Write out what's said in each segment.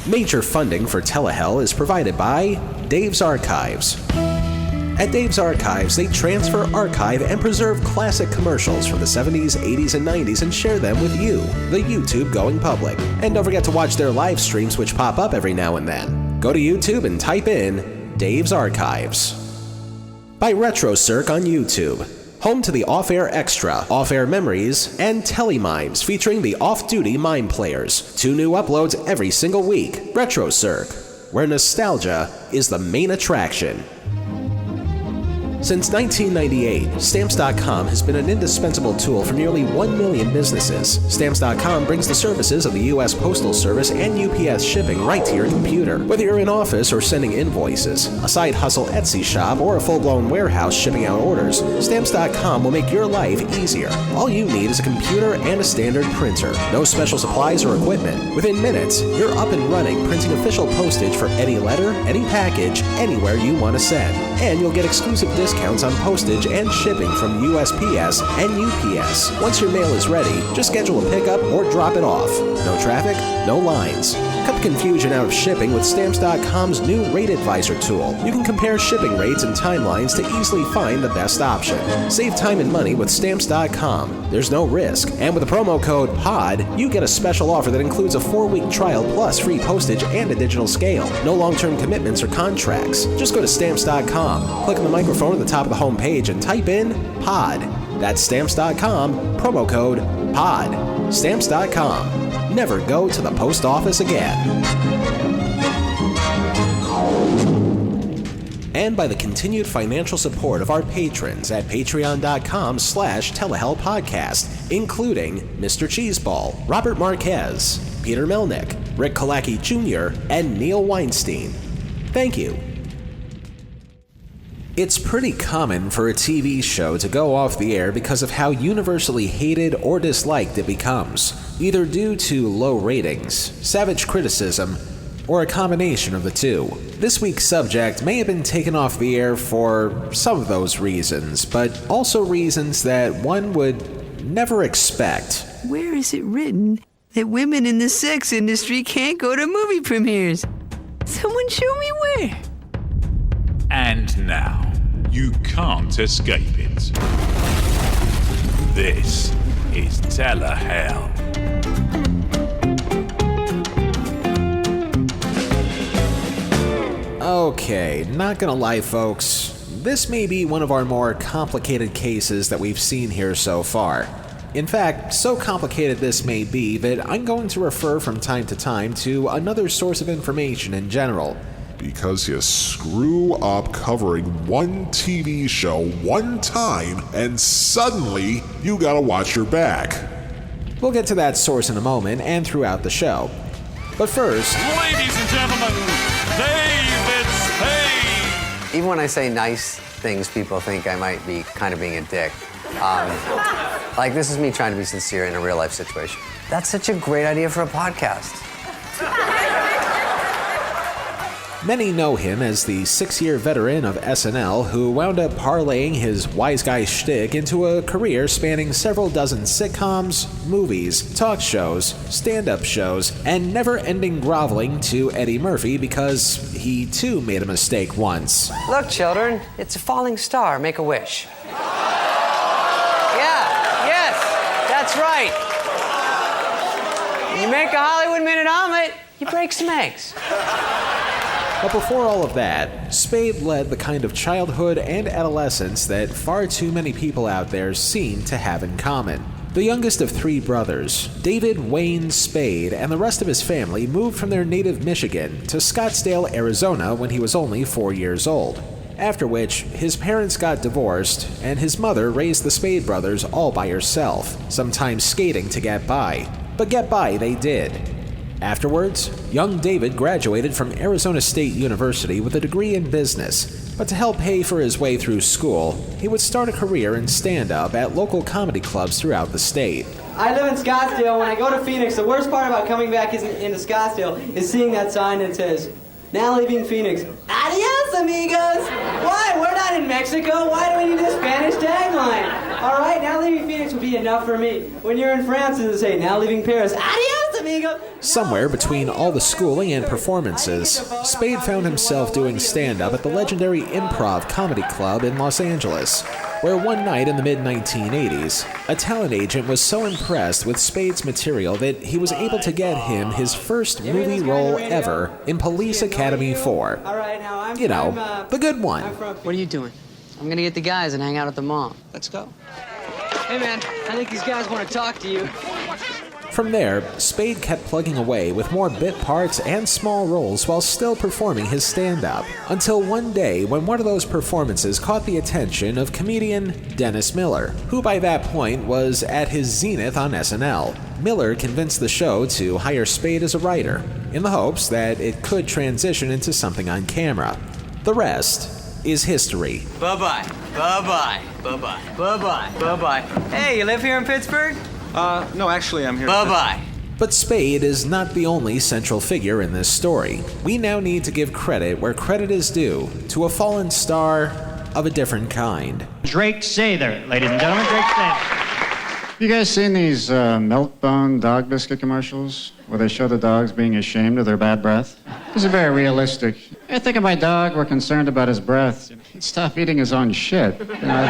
Major funding for Telehell is provided by Dave's Archives. At Dave's Archives, they transfer, archive, and preserve classic commercials from the 70s, 80s, and 90s and share them with you, the YouTube-going public. And don't forget to watch their live streams, which pop up every now and then. Go to YouTube and type in Dave's Archives. By RetroCirc on YouTube. Home to the Off-Air Extra, Off-Air Memories, and Telemimes featuring the Off-Duty Mime Players. 2 new uploads every single week. RetroCirc, where nostalgia is the main attraction. Since 1998, Stamps.com has been an indispensable tool for nearly 1 million businesses. Stamps.com brings the services of the U.S. Postal Service and UPS shipping right to your computer. Whether you're in office or sending invoices, a side hustle Etsy shop, or a full-blown warehouse shipping out orders, Stamps.com will make your life easier. All you need is a computer and a standard printer. No special supplies or equipment. Within minutes, you're up and running, printing official postage for any letter, any package, anywhere you want to send. And you'll get exclusive discounts on postage and shipping from USPS and UPS. Once your mail is ready, just schedule a pickup or drop it off. No traffic, no lines. Cut the confusion out of shipping with Stamps.com's new Rate Advisor tool. You can compare shipping rates and timelines to easily find the best option. Save time and money with Stamps.com. There's no risk. And with the promo code POD, you get a special offer that includes a 4-week trial plus free postage and a digital scale. No long-term commitments or contracts. Just go to Stamps.com, click on the microphone at the top of the home page and type in POD. That's Stamps.com, promo code POD. Stamps.com. Never go to the post office again. And by the continued financial support of our patrons at patreon.com/telehellpodcast, including Mr. Cheeseball, Robert Marquez, Peter Melnick, Rick Kalacki Jr., and Neil Weinstein. Thank you. It's pretty common for a TV show to go off the air because of how universally hated or disliked it becomes, either due to low ratings, savage criticism, or a combination of the two. This week's subject may have been taken off the air for some of those reasons, but also reasons that one would never expect. Where is it written that women in the sex industry can't go to movie premieres? Someone show me where. And now, you can't escape it. This is Telehell. Okay, not gonna lie, folks. This may be one of our more complicated cases that we've seen here so far. In fact, so complicated this may be that I'm going to refer from time to time to another source of information in general. Because you screw up covering one TV show one time, and suddenly you gotta watch your back. We'll get to that source in a moment and throughout the show. But first, Ladies and gentlemen, David Spade! Even when I say nice things, people think I might be kind of being a dick. Like, this is me trying to be sincere in a real-life situation. That's such a great idea for a podcast. many know him as the 6-year veteran of SNL who wound up parlaying his wise guy shtick into a career spanning several dozen sitcoms, movies, talk shows, stand-up shows, and never-ending groveling to Eddie Murphy because he too made a mistake once. Look, children, it's a falling star. Make a wish. Yes, that's right. You make a Hollywood Minute omelet, you break some eggs. But before all of that, Spade led the kind of childhood and adolescence that far too many people out there seem to have in common. The youngest of 3 brothers, David Wayne Spade, and the rest of his family moved from their native Michigan to Scottsdale, Arizona when he was only 4 years old. After which, his parents got divorced, and his mother raised the Spade brothers all by herself, sometimes skating to get by. But get by they did. Afterwards, young David graduated from Arizona State University with a degree in business, but to help pay for his way through school, he would start a career in stand-up at local comedy clubs throughout the state. I live in Scottsdale. When I go to Phoenix, the worst part about coming back into Scottsdale is seeing that sign that says, "Now leaving Phoenix. Adios, amigos!" Why? We're not in Mexico. Why do we need a Spanish tagline? All right, now leaving Phoenix would be enough for me. When you're in France, it'll say, "Now leaving Paris. Adios, amigos!" amigo. Somewhere between all the schooling and performances, Spade found himself doing stand-up at the legendary Improv Comedy Club in Los Angeles, where one night in the mid-1980s, a talent agent was so impressed with Spade's material that he was able to get him his first movie role ever in Police Academy 4. All right, now You know, the good one. What are you doing? I'm gonna get the guys and hang out at the mall. Let's go. Hey, man, I think these guys want to talk to you. From there, Spade kept plugging away with more bit parts and small roles while still performing his stand-up, until one day when one of those performances caught the attention of comedian Dennis Miller, who by that point was at his zenith on SNL. Miller convinced the show to hire Spade as a writer, in the hopes that it could transition into something on camera. The rest is history. Bye-bye. Bye-bye. Bye-bye. Bye-bye. Bye-bye. Hey, you live here in Pittsburgh? No, actually, I'm here. Bye-bye. But Spade is not the only central figure in this story. We now need to give credit where credit is due to a fallen star of a different kind. Drake Sather, ladies and gentlemen, Drake Sather. You guys seen these Milk-Bone dog biscuit commercials where they show the dogs being ashamed of their bad breath? This is very realistic. I think if my dog were concerned about his breath, he'd stop eating his own shit. You know?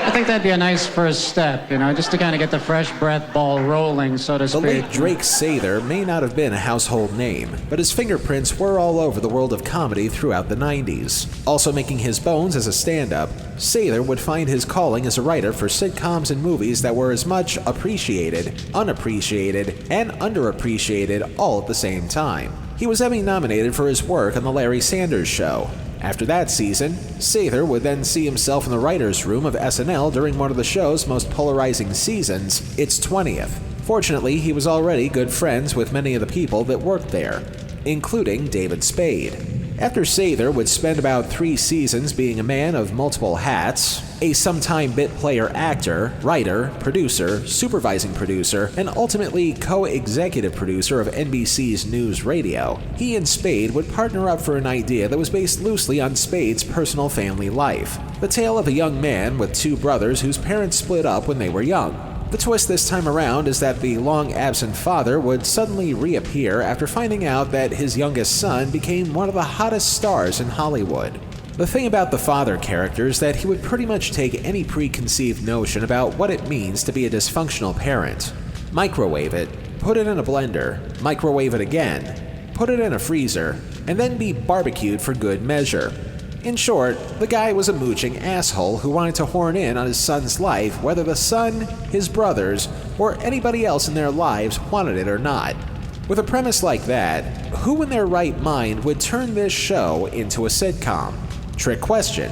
I think that'd be a nice first step, you know, just to kind of get the fresh breath ball rolling, so to The speak. late Drake Sather may not have been a household name, but his fingerprints were all over the world of comedy throughout the 90s. Also making his bones as a stand-up, Sather would find his calling as a writer for sitcoms and movies that were as much appreciated, unappreciated, and underappreciated all at the same time. He was Emmy nominated for his work on The Larry Sanders Show. After that season, Sather would then see himself in the writer's room of SNL during one of the show's most polarizing seasons, its 20th. Fortunately, he was already good friends with many of the people that worked there, including David Spade. After Sather would spend about 3 seasons being a man of multiple hats, a sometime bit player actor, writer, producer, supervising producer, and ultimately co-executive producer of NBC's News Radio, he and Spade would partner up for an idea that was based loosely on Spade's personal family life. The tale of a young man with 2 brothers whose parents split up when they were young. The twist this time around is that the long-absent father would suddenly reappear after finding out that his youngest son became one of the hottest stars in Hollywood. The thing about the father character is that he would pretty much take any preconceived notion about what it means to be a dysfunctional parent, microwave it, put it in a blender, microwave it again, put it in a freezer, and then be barbecued for good measure. In short, the guy was a mooching asshole who wanted to horn in on his son's life whether the son, his brothers, or anybody else in their lives wanted it or not. With a premise like that, who in their right mind would turn this show into a sitcom? Trick question.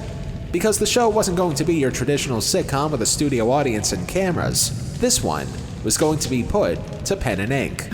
Because the show wasn't going to be your traditional sitcom with a studio audience and cameras. This one was going to be put to pen and ink.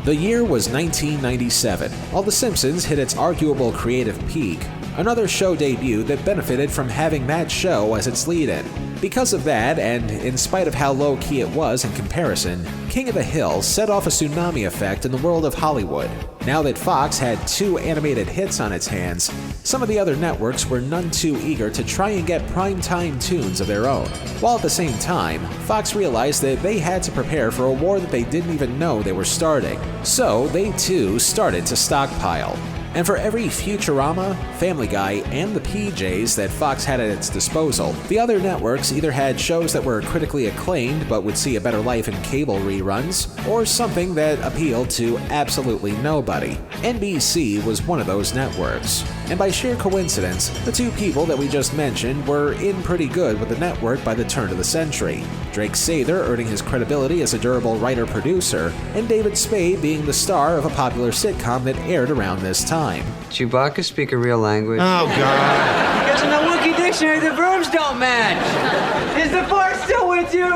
The year was 1997. While The Simpsons hit its arguable creative peak, another show debuted that benefited from having that show as its lead-in. Because of that, and in spite of how low-key it was in comparison, King of the Hill set off a tsunami effect in the world of Hollywood. Now that Fox had 2 animated hits on its hands, some of the other networks were none too eager to try and get primetime tunes of their own. While at the same time, Fox realized that they had to prepare for a war that they didn't even know they were starting. So they too started to stockpile. And for every Futurama, Family Guy, and the PJs that Fox had at its disposal, the other networks either had shows that were critically acclaimed but would see a better life in cable reruns, or something that appealed to absolutely nobody. NBC was one of those networks. And by sheer coincidence, the 2 people that we just mentioned were in pretty good with the network by the turn of the century. Drake Sather earning his credibility as a durable writer-producer, and David Spade being the star of a popular sitcom that aired around this time. Chewbacca speak a real language? Oh, God. Because in the Wookiee dictionary, the verbs don't match. Is the Force still with you?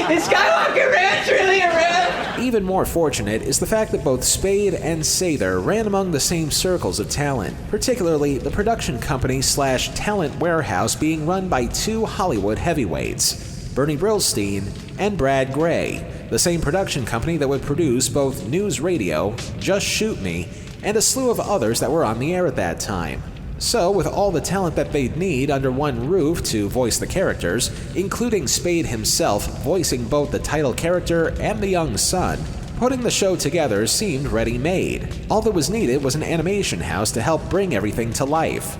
Is Skywalker Ranch really a ranch? Even more fortunate is the fact that both Spade and Sather ran among the same circles of talent, particularly the production company / talent warehouse being run by 2 Hollywood heavyweights, Bernie Brillstein and Brad Gray, the same production company that would produce both News Radio, Just Shoot Me, and a slew of others that were on the air at that time. So, with all the talent that they'd need under one roof to voice the characters, including Spade himself voicing both the title character and the young son, putting the show together seemed ready-made. All that was needed was an animation house to help bring everything to life.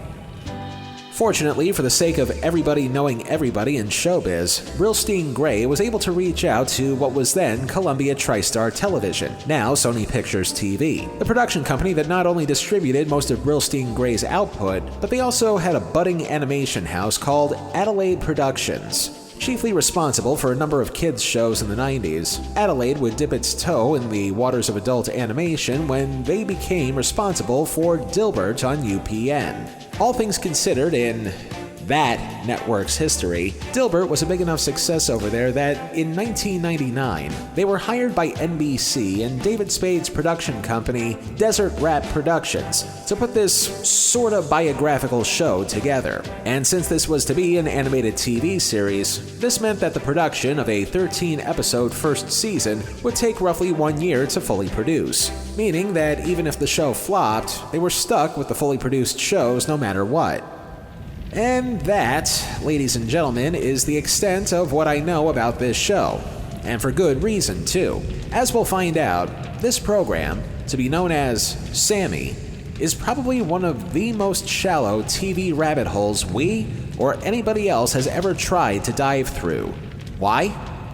Fortunately, for the sake of everybody knowing everybody in showbiz, Brillstein Gray was able to reach out to what was then Columbia TriStar Television, now Sony Pictures TV, the production company that not only distributed most of Brillstein Gray's output, but they also had a budding animation house called Adelaide Productions. Chiefly responsible for a number of kids' shows in the 90s, Adelaide would dip its toe in the waters of adult animation when they became responsible for Dilbert on UPN. All things considered, in that network's history, Dilbert was a big enough success over there that in 1999, they were hired by NBC and David Spade's production company, Desert Rat Productions, to put this sort of biographical show together. And since this was to be an animated TV series, this meant that the production of a 13-episode first season would take roughly 1 year to fully produce, meaning that even if the show flopped, they were stuck with the fully produced shows no matter what. And that, ladies and gentlemen, is the extent of what I know about this show. And for good reason, too. As we'll find out, this program, to be known as Sammy, is probably one of the most shallow TV rabbit holes we, or anybody else, has ever tried to dive through. Why?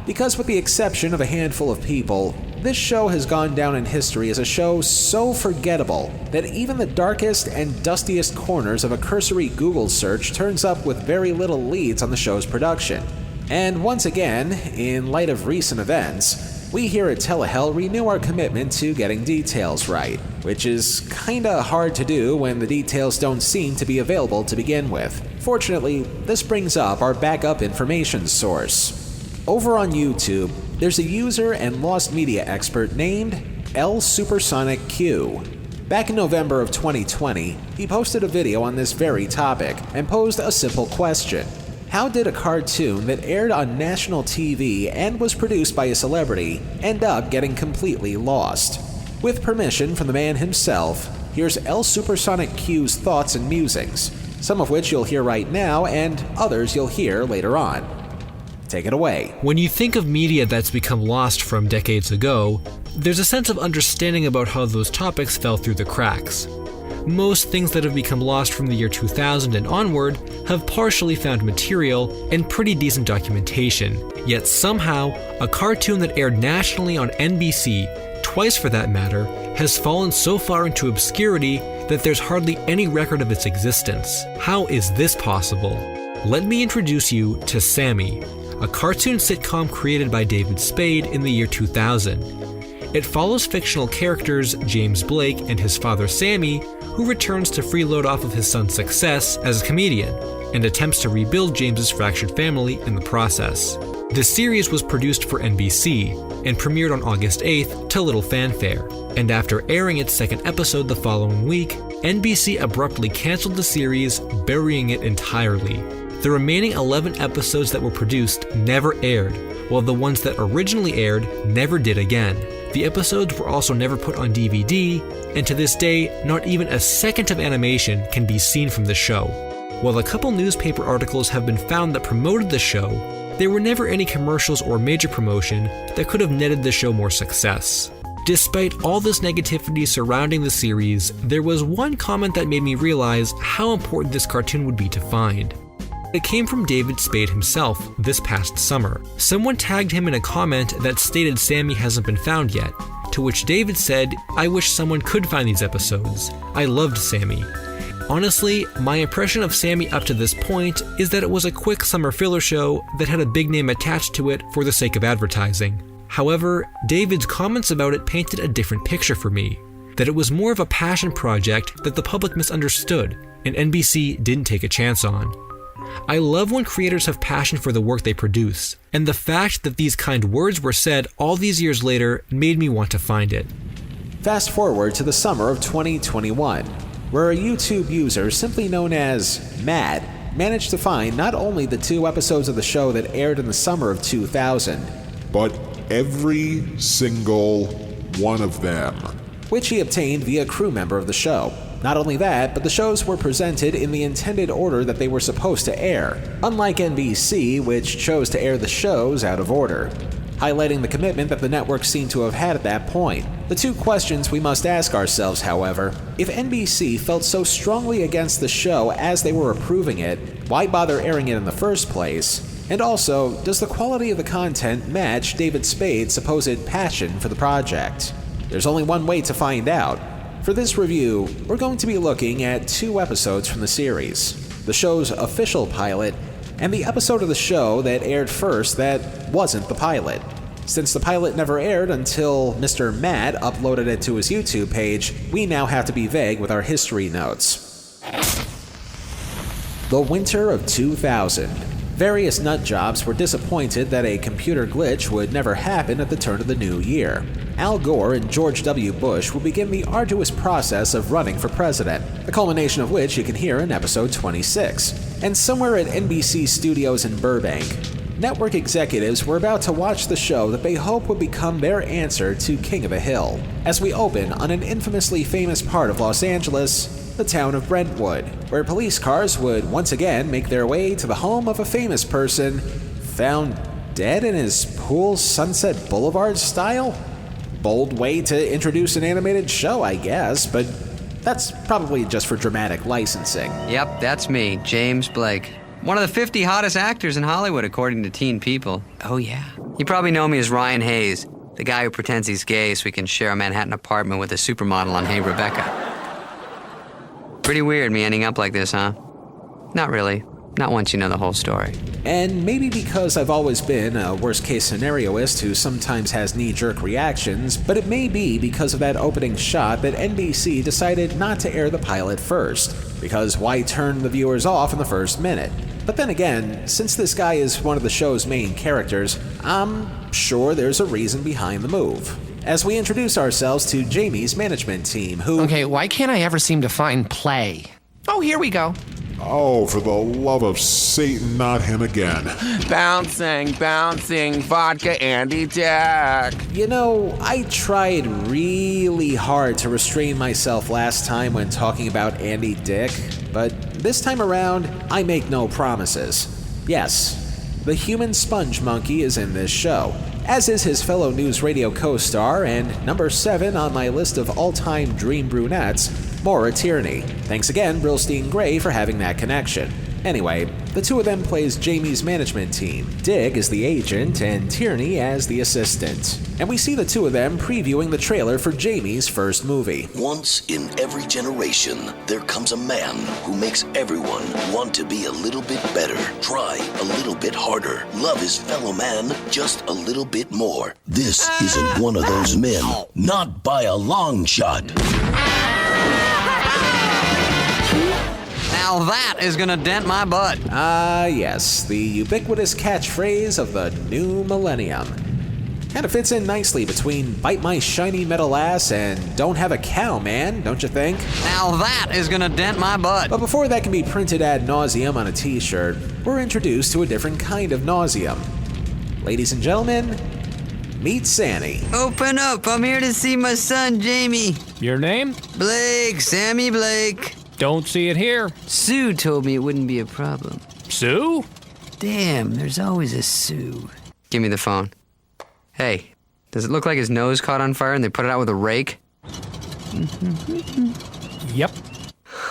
Because with the exception of a handful of people, this show has gone down in history as a show so forgettable that even the darkest and dustiest corners of a cursory Google search turns up with very little leads on the show's production. And once again, in light of recent events, we here at Telehell renew our commitment to getting details right, which is kinda hard to do when the details don't seem to be available to begin with. Fortunately, this brings up our backup information source. Over on YouTube, there's a user and lost media expert named L Supersonic Q. Back in November of 2020, he posted a video on this very topic and posed a simple question. How did a cartoon that aired on national TV and was produced by a celebrity end up getting completely lost? With permission from the man himself, here's L Supersonic Q's thoughts and musings, some of which you'll hear right now and others you'll hear later on. Take it away. When you think of media that's become lost from decades ago, there's a sense of understanding about how those topics fell through the cracks. Most things that have become lost from the year 2000 and onward have partially found material and pretty decent documentation, yet somehow, a cartoon that aired nationally on NBC, twice for that matter, has fallen so far into obscurity that there's hardly any record of its existence. How is this possible? Let me introduce you to Sammy, a cartoon sitcom created by David Spade in the year 2000. It follows fictional characters James Blake and his father Sammy, who returns to freeload off of his son's success as a comedian, and attempts to rebuild James's fractured family in the process. The series was produced for NBC, and premiered on August 8th to little fanfare, and after airing its second episode the following week, NBC abruptly canceled the series, burying it entirely. The remaining 11 episodes that were produced never aired, while the ones that originally aired never did again. The episodes were also never put on DVD, and to this day, not even a second of animation can be seen from the show. While a couple newspaper articles have been found that promoted the show, there were never any commercials or major promotion that could have netted the show more success. Despite all this negativity surrounding the series, there was one comment that made me realize how important this cartoon would be to find. It came from David Spade himself this past summer. Someone tagged him in a comment that stated Sammy hasn't been found yet, to which David said, "I wish someone could find these episodes. I loved Sammy." Honestly, my impression of Sammy up to this point is that it was a quick summer filler show that had a big name attached to it for the sake of advertising. However, David's comments about it painted a different picture for me, that it was more of a passion project that the public misunderstood, and NBC didn't take a chance on. I love when creators have passion for the work they produce, and the fact that these kind words were said all these years later made me want to find it. Fast forward to the summer of 2021, where a YouTube user simply known as Mad managed to find not only the 2 episodes of the show that aired in the summer of 2000, but every single one of them, which he obtained via a crew member of the show. Not only that, but the shows were presented in the intended order that they were supposed to air, unlike NBC, which chose to air the shows out of order, highlighting the commitment that the network seemed to have had at that point. The two questions we must ask ourselves, however: if NBC felt so strongly against the show as they were approving it, why bother airing it in the first place? And also, does the quality of the content match David Spade's supposed passion for the project? There's only one way to find out. For this review, we're going to be looking at 2 episodes from the series: the show's official pilot, and the episode of the show that aired first that wasn't the pilot. Since the pilot never aired until Mr. Matt uploaded it to his YouTube page, we now have to be vague with our history notes. The winter of 2000. Various nut jobs were disappointed that a computer glitch would never happen at the turn of the new year. Al Gore and George W. Bush will begin the arduous process of running for president, the culmination of which you can hear in episode 26. And somewhere at NBC Studios in Burbank, network executives were about to watch the show that they hope would become their answer to King of the Hill, as we open on an infamously famous part of Los Angeles, the town of Brentwood, where police cars would once again make their way to the home of a famous person found dead in his pool Sunset Boulevard style? Bold way to introduce an animated show, I guess, but that's probably just for dramatic licensing. Yep, that's me, James Blake. One of the 50 hottest actors in Hollywood, according to Teen People. Oh, yeah. You probably know me as Ryan Hayes, the guy who pretends he's gay so he can share a Manhattan apartment with a supermodel on Hey Rebecca. Pretty weird me ending up like this, huh? Not really. Not once you know the whole story. And maybe because I've always been a worst-case scenarioist who sometimes has knee-jerk reactions, but it may be because of that opening shot that NBC decided not to air the pilot first, because why turn the viewers off in the first minute? But then again, since this guy is one of the show's main characters, I'm sure there's a reason behind the move. As we introduce ourselves to Jamie's management team, who... Okay, why can't I ever seem to find play? Oh, here we go. Oh, for the love of Satan, not him again. Bouncing, vodka, Andy Dick. You know, I tried really hard to restrain myself last time when talking about Andy Dick, but this time around, I make no promises. Yes, the human sponge monkey is in this show, as is his fellow News Radio co-star and number 7 on my list of all-time dream brunettes, Maura Tierney. Thanks again, Brillstein Gray, for having that connection. Anyway, the two of them plays Jamie's management team. Dick is the agent and Tierney as the assistant. And we see the two of them previewing the trailer for Jamie's first movie. Once in every generation, there comes a man who makes everyone want to be a little bit better, try a little bit harder, love his fellow man just a little bit more. This isn't one of those men, not by a long shot. Now that is gonna dent my butt. Yes, the ubiquitous catchphrase of the new millennium. Kinda fits in nicely between bite my shiny metal ass and don't have a cow, man, don't you think? Now that is gonna dent my butt. But before that can be printed ad nauseum on a t-shirt, we're introduced to a different kind of nauseum. Ladies and gentlemen, meet Sammy. Open up, I'm here to see my son, Jamie. Your name? Blake, Sammy Blake. Don't see it here. Sue told me it wouldn't be a problem. Sue? Damn, there's always a Sue. Give me the phone. Hey, does it look like his nose caught on fire and they put it out with a rake? Yep.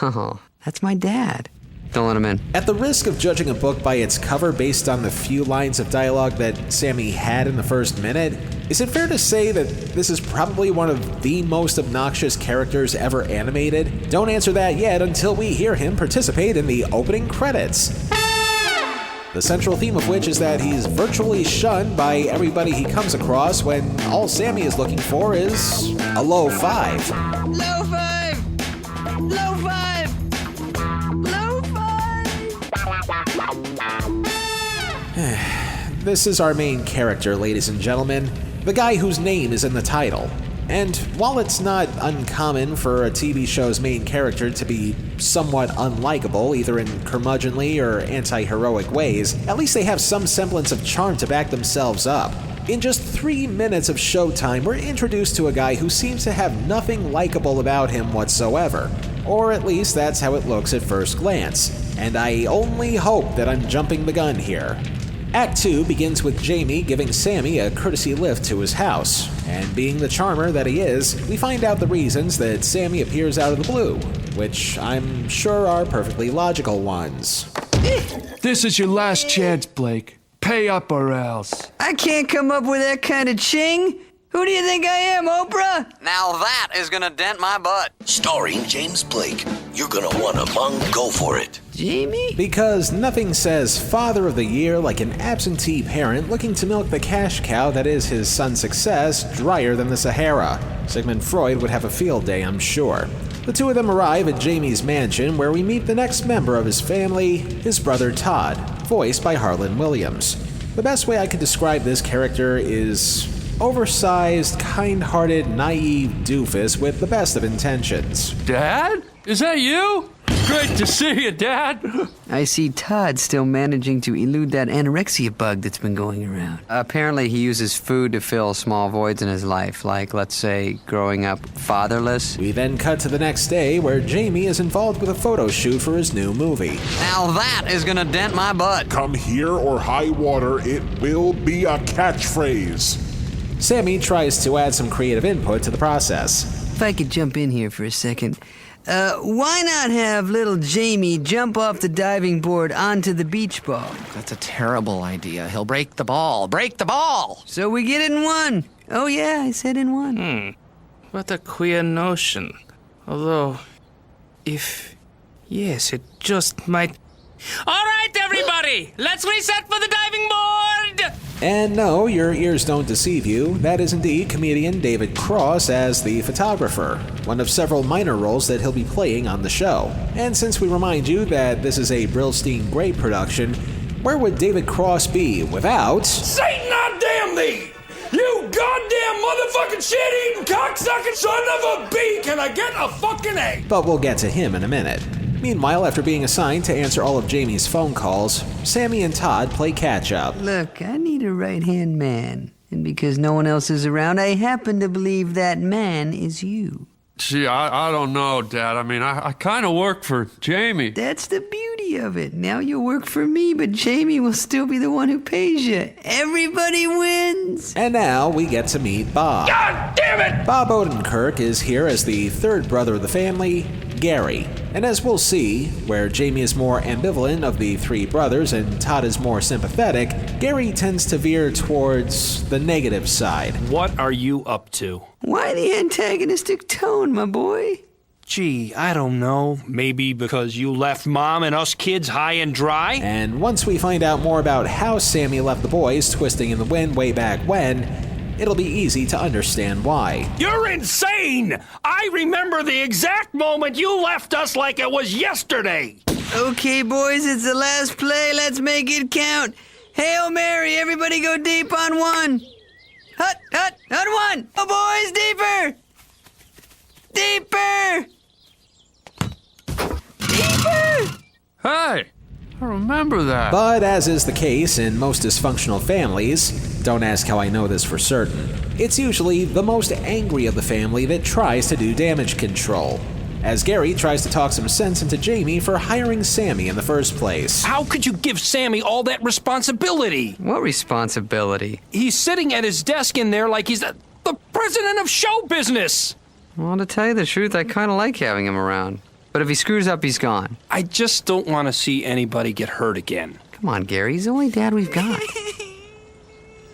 Oh, that's my dad. Don't let him in. At the risk of judging a book by its cover based on the few lines of dialogue that Sammy had in the first minute, is it fair to say that this is probably one of the most obnoxious characters ever animated? Don't answer that yet until we hear him participate in the opening credits. The central theme of which is that he's virtually shunned by everybody he comes across when all Sammy is looking for is a low 5. Low 5! Low 5! Low 5! This is our main character, ladies and gentlemen, the guy whose name is in the title. And while it's not uncommon for a TV show's main character to be somewhat unlikable, either in curmudgeonly or anti-heroic ways, at least they have some semblance of charm to back themselves up. In just 3 minutes of showtime, we're introduced to a guy who seems to have nothing likable about him whatsoever. Or at least that's how it looks at first glance. And I only hope that I'm jumping the gun here. Act 2 begins with Jamie giving Sammy a courtesy lift to his house. And being the charmer that he is, we find out the reasons that Sammy appears out of the blue, which I'm sure are perfectly logical ones. This is your last chance, Blake. Pay up or else. I can't come up with that kind of ching. Who do you think I am, Oprah? Now that is gonna dent my butt. Starring James Blake. You're gonna wanna go for it. Jamie? Because nothing says Father of the Year like an absentee parent looking to milk the cash cow that is his son's success drier than the Sahara. Sigmund Freud would have a field day, I'm sure. The two of them arrive at Jamie's mansion, where we meet the next member of his family, his brother Todd, voiced by Harlan Williams. The best way I could describe this character is oversized, kind-hearted, naive doofus with the best of intentions. Dad? Is that you? Great to see you, Dad. I see Todd still managing to elude that anorexia bug that's been going around. Apparently he uses food to fill small voids in his life, like, let's say, growing up fatherless. We then cut to the next day, where Jamie is involved with a photo shoot for his new movie. Now that is gonna dent my butt. Come here or high water, it will be a catchphrase. Sammy tries to add some creative input to the process. If I could jump in here for a second. Why not have little Jamie jump off the diving board onto the beach ball? That's a terrible idea. He'll break the ball. Break the ball! So we get it in one. Oh yeah, I said in one. What a queer notion. Although, yes, it just might... All right, everybody! Let's reset for the diving board! And no, your ears don't deceive you. That is indeed comedian David Cross as the photographer, one of several minor roles that he'll be playing on the show. And since we remind you that this is a Brillstein Gray production, where would David Cross be without... Satan, I damn thee! You goddamn motherfucking shit-eating cocksucking son of a bee! Can I get a fucking A? But we'll get to him in a minute. Meanwhile, after being assigned to answer all of Jamie's phone calls, Sammy and Todd play catch-up. Look, I need a right-hand man. And because no one else is around, I happen to believe that man is you. Gee, I don't know, Dad. I mean, I kind of work for Jamie. That's the beauty of it. Now you work for me, but Jamie will still be the one who pays you. Everybody wins! And now we get to meet Bob. God damn it! Bob Odenkirk is here as the third brother of the family, Gary. And as we'll see, where Jamie is more ambivalent of the three brothers and Todd is more sympathetic, Gary tends to veer towards the negative side. What are you up to? Why the antagonistic tone, my boy? Gee, I don't know. Maybe because you left Mom and us kids high and dry? And once we find out more about how Sammy left the boys twisting in the wind way back when, it'll be easy to understand why. You're insane! I remember the exact moment you left us like it was yesterday! Okay, boys, it's the last play. Let's make it count. Hail Mary, everybody go deep on one. Hut, on one. Oh, boys, deeper. Deeper. Deeper. Hey, I remember that. But as is the case in most dysfunctional families, don't ask how I know this for certain, it's usually the most angry of the family that tries to do damage control. As Gary tries to talk some sense into Jamie for hiring Sammy in the first place. How could you give Sammy all that responsibility? What responsibility? He's sitting at his desk in there like he's the president of show business. Well, to tell you the truth, I kind of like having him around. But if he screws up, he's gone. I just don't want to see anybody get hurt again. Come on, Gary, he's the only dad we've got.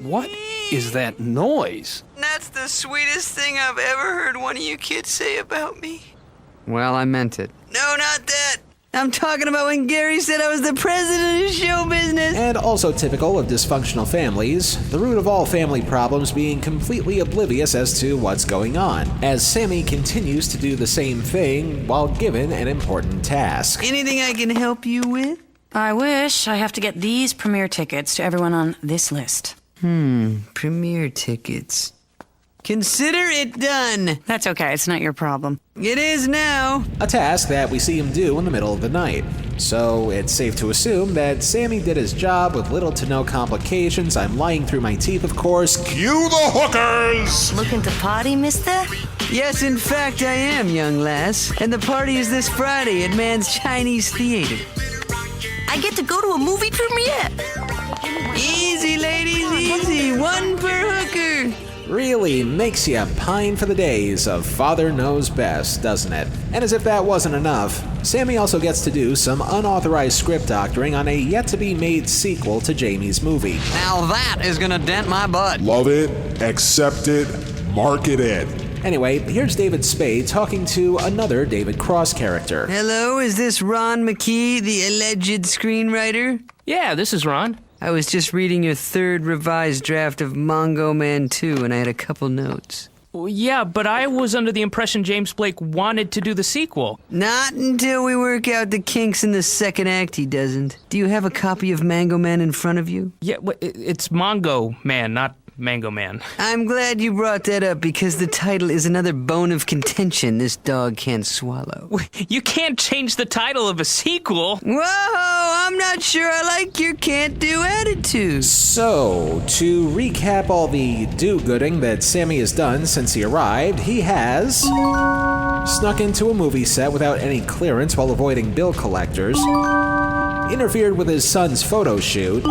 What is that noise? That's the sweetest thing I've ever heard one of you kids say about me. Well, I meant it. No, not that. I'm talking about when Gary said I was the president of show business. And also typical of dysfunctional families, the root of all family problems being completely oblivious as to what's going on, as Sammy continues to do the same thing while given an important task. Anything I can help you with? I wish. I have to get these premiere tickets to everyone on this list. Premiere tickets. Consider it done. That's okay, it's not your problem. It is now. A task that we see him do in the middle of the night. So it's safe to assume that Sammy did his job with little to no complications. I'm lying through my teeth, of course. Cue the hookers! Looking to party, mister? Yes, in fact, I am, young lass. And the party is this Friday at Man's Chinese Theater. I get to go to a movie premiere. Easy, ladies, easy. One per hooker. Really makes you pine for the days of Father Knows Best, doesn't it? And as if that wasn't enough, Sammy also gets to do some unauthorized script doctoring on a yet-to-be-made sequel to Jamie's movie. Now that is gonna dent my butt. Love it, accept it, mark it in. Anyway, here's David Spade talking to another David Cross character. Hello, is this Ron McKee, the alleged screenwriter? Yeah, this is Ron. I was just reading your third revised draft of Mongo Man 2, and I had a couple notes. Well, yeah, but I was under the impression James Blake wanted to do the sequel. Not until we work out the kinks in the second act, he doesn't. Do you have a copy of Mango Man in front of you? Yeah, it's Mongo Man, not Mango Man. I'm glad you brought that up, because the title is another bone of contention this dog can't swallow. You can't change the title of a sequel. Whoa, I'm not sure I like your can't-do attitude. So, to recap all the do-gooding that Sammy has done since he arrived, he has snuck into a movie set without any clearance while avoiding bill collectors, interfered with his son's photo shoot,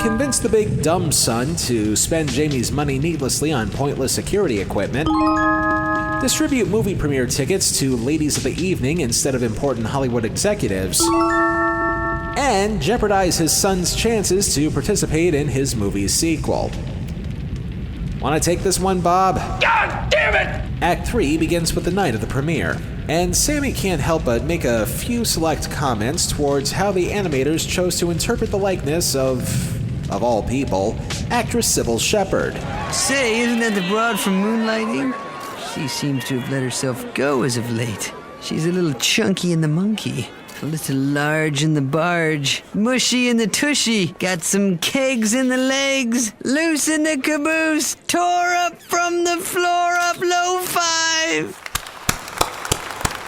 convinced the big dumb son to spend Jamie's money needlessly on pointless security equipment, distribute movie premiere tickets to ladies of the evening instead of important Hollywood executives, and jeopardize his son's chances to participate in his movie's sequel. Want to take this one, Bob? God damn it! Act 3 begins with the night of the premiere, and Sammy can't help but make a few select comments towards how the animators chose to interpret the likeness of all people, actress Sybil Shepherd. Say, isn't that the broad from Moonlighting? She seems to have let herself go as of late. She's a little chunky in the monkey, a little large in the barge, mushy in the tushy, got some kegs in the legs, loose in the caboose, tore up from the floor up low 5.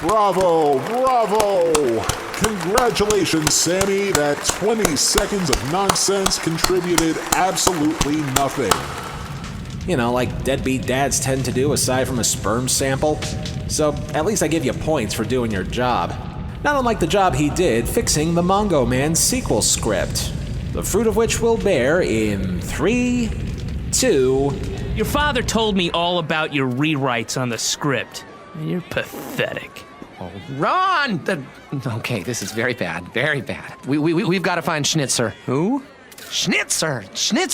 Bravo, bravo! Congratulations, Sammy. That 20 seconds of nonsense contributed absolutely nothing. You know, like deadbeat dads tend to do aside from a sperm sample. So at least I give you points for doing your job. Not unlike the job he did fixing the Mongo Man sequel script, the fruit of which will bear in 3, 2... Your father told me all about your rewrites on the script. You're pathetic. Oh, Ron! Okay, this is very bad, very bad. We've got to find Schnitzer. Who? Schnitzer!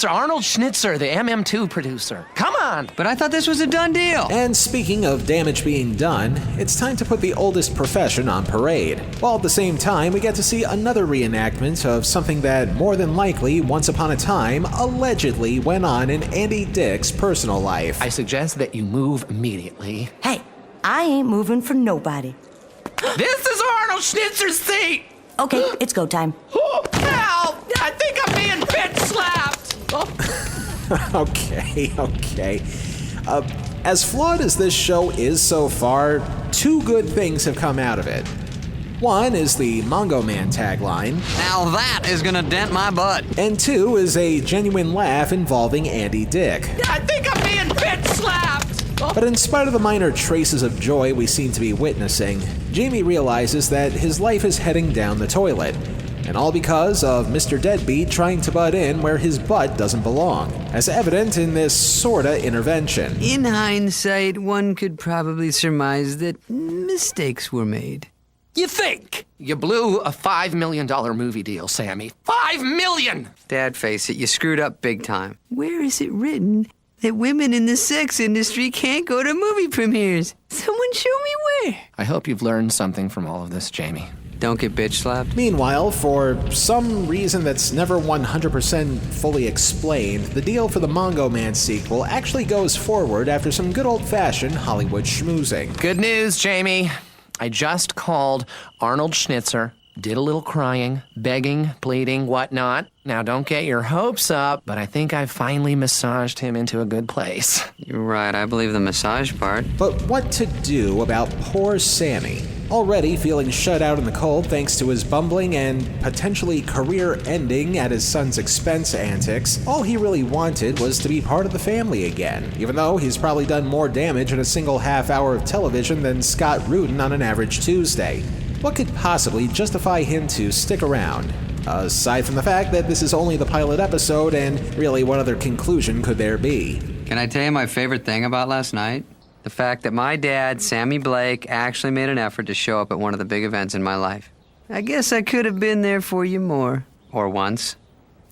Arnold Schnitzer, the MM2 producer. Come on! But I thought this was a done deal. And speaking of damage being done, it's time to put the oldest profession on parade. While at the same time, we get to see another reenactment of something that more than likely, once upon a time, allegedly went on in Andy Dick's personal life. I suggest that you move immediately. Hey, I ain't moving for nobody. This is Arnold Schnitzer's seat! Okay, it's go time. Help! I think I'm being bitch slapped! Okay. As flawed as this show is so far, 2 good things have come out of it. One is the Mongo Man tagline. Now that is gonna dent my butt. And 2 is a genuine laugh involving Andy Dick. I think I'm being bitch slapped! But in spite of the minor traces of joy we seem to be witnessing, Jamie realizes that his life is heading down the toilet. And all because of Mr. Deadbeat trying to butt in where his butt doesn't belong, as evident in this sorta intervention. In hindsight, one could probably surmise that mistakes were made. You think? You blew a $5 million movie deal, Sammy. $5 million! Dad, face it, you screwed up big time. Where is it written that women in the sex industry can't go to movie premieres? Someone show me where. I hope you've learned something from all of this, Jamie. Don't get bitch slapped. Meanwhile, for some reason that's never 100% fully explained, the deal for the Mongo Man sequel actually goes forward after some good old-fashioned Hollywood schmoozing. Good news, Jamie. I just called Arnold Schnitzer, did a little crying, begging, pleading, whatnot. Now, don't get your hopes up, but I think I finally massaged him into a good place. You're right, I believe the massage part. But what to do about poor Sammy? Already feeling shut out in the cold thanks to his bumbling and potentially career-ending at his son's expense antics, all he really wanted was to be part of the family again, even though he's probably done more damage in a single half hour of television than Scott Rudin on an average Tuesday. What could possibly justify him to stick around? Aside from the fact that this is only the pilot episode, and really what other conclusion could there be? Can I tell you my favorite thing about last night? The fact that my dad, Sammy Blake, actually made an effort to show up at one of the big events in my life. I guess I could have been there for you more. Or once.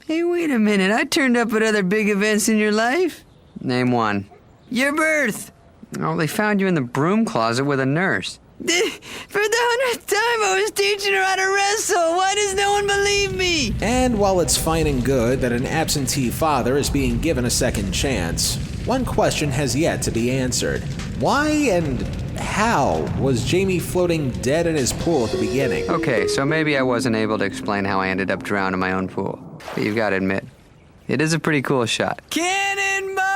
Hey, wait a minute. I turned up at other big events in your life? Name one. Your birth. Oh, they found you in the broom closet with a nurse. For the 100th time, I was teaching her how to wrestle. Why does no one believe me? And while it's fine and good that an absentee father is being given a second chance, one question has yet to be answered. Why and how was Jamie floating dead in his pool at the beginning? Okay, so maybe I wasn't able to explain how I ended up drowned in my own pool. But you've got to admit, it is a pretty cool shot. Cannonball!